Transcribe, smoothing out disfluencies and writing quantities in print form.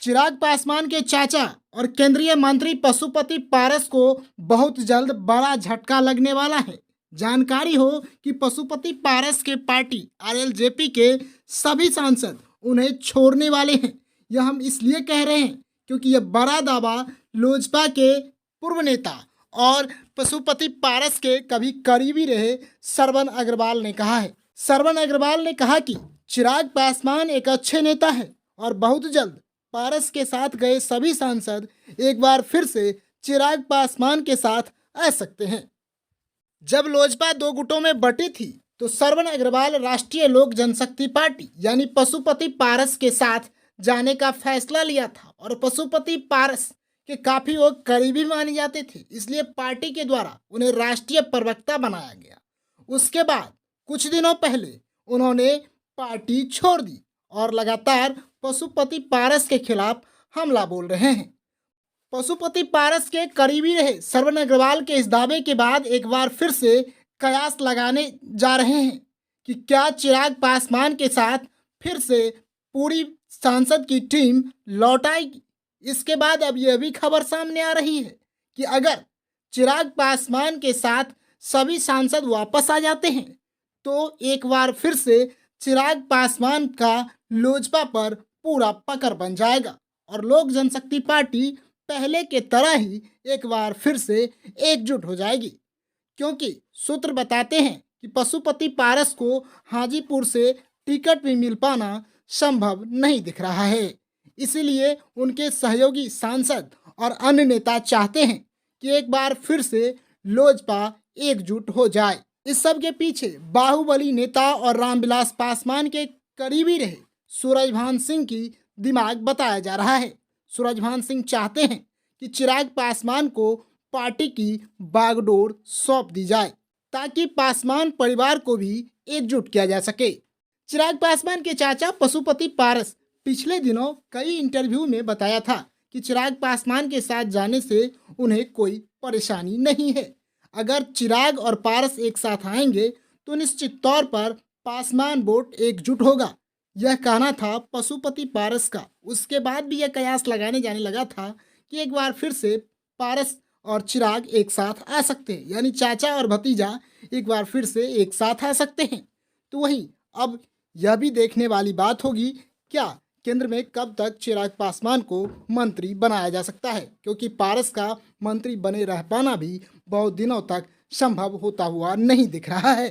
चिराग पासवान के चाचा और केंद्रीय मंत्री पशुपति पारस को बहुत जल्द बड़ा झटका लगने वाला है। जानकारी हो कि पशुपति पारस के पार्टी आरएलजेपी के सभी सांसद उन्हें छोड़ने वाले हैं। यह हम इसलिए कह रहे हैं क्योंकि यह बड़ा दावा लोजपा के पूर्व नेता और पशुपति पारस के कभी करीबी रहे श्रवण अग्रवाल ने कहा है। श्रवण अग्रवाल ने कहा कि चिराग पासवान एक अच्छे नेता है और बहुत जल्द पारस के साथ गए सभी सांसद एक बार फिर से चिराग पासवान के साथ आ सकते हैं। जब लोजपा दो गुटों में बटी थी तो श्रवण अग्रवाल राष्ट्रीय लोक जनशक्ति पार्टी यानी पशुपति पारस के साथ जाने का फैसला लिया था और पशुपति पारस के काफी वो करीबी माने जाते थे, इसलिए पार्टी के द्वारा उन्हें राष्ट्रीय प्रवक्ता बनाया गया। उसके बाद कुछ दिनों पहले उन्होंने पार्टी छोड़ दी और लगातार पशुपति पारस के खिलाफ हमला बोल रहे हैं। पशुपति पारस के करीबी रहे श्रवण अग्रवाल के इस दावे के बाद एक बार फिर से कयास लगाने जा रहे हैं कि क्या चिराग पासवान के साथ फिर से पूरी सांसद की टीम लौट आएगी। इसके बाद अब यह भी खबर सामने आ रही है कि अगर चिराग पासवान के साथ सभी सांसद वापस आ जाते हैं तो एक बार फिर से चिराग पासवान का लोजपा पर पूरा पकड़ बन जाएगा और लोक जनशक्ति पार्टी पहले के तरह ही एक बार फिर से एकजुट हो जाएगी, क्योंकि सूत्र बताते हैं कि पशुपति पारस को हाजीपुर से टिकट भी मिल पाना संभव नहीं दिख रहा है। इसीलिए उनके सहयोगी सांसद और अन्य नेता चाहते हैं कि एक बार फिर से लोजपा एकजुट हो जाए। इस सब के पीछे बाहुबली नेता और रामविलास पासवान के करीबी रहे सूरजभान सिंह की दिमाग बताया जा रहा है। सूरजभान सिंह चाहते हैं कि चिराग पासवान को पार्टी की बागडोर सौंप दी जाए ताकि पासवान परिवार को भी एकजुट किया जा सके। चिराग पासवान के चाचा पशुपति पारस पिछले दिनों कई इंटरव्यू में बताया था कि चिराग पासवान के साथ जाने से उन्हें कोई परेशानी नहीं है। अगर चिराग और पारस एक साथ आएंगे तो निश्चित तौर पर पासवान वोट एकजुट होगा, यह कहना था पशुपति पारस का। उसके बाद भी यह कयास लगाने जाने लगा था कि एक बार फिर से पारस और चिराग एक साथ आ सकते हैं, यानी चाचा और भतीजा एक बार फिर से एक साथ आ सकते हैं। तो वहीं अब यह भी देखने वाली बात होगी क्या केंद्र में कब तक चिराग पासवान को मंत्री बनाया जा सकता है, क्योंकि पारस का मंत्री बने रह पाना भी बहुत दिनों तक संभव होता हुआ नहीं दिख रहा है।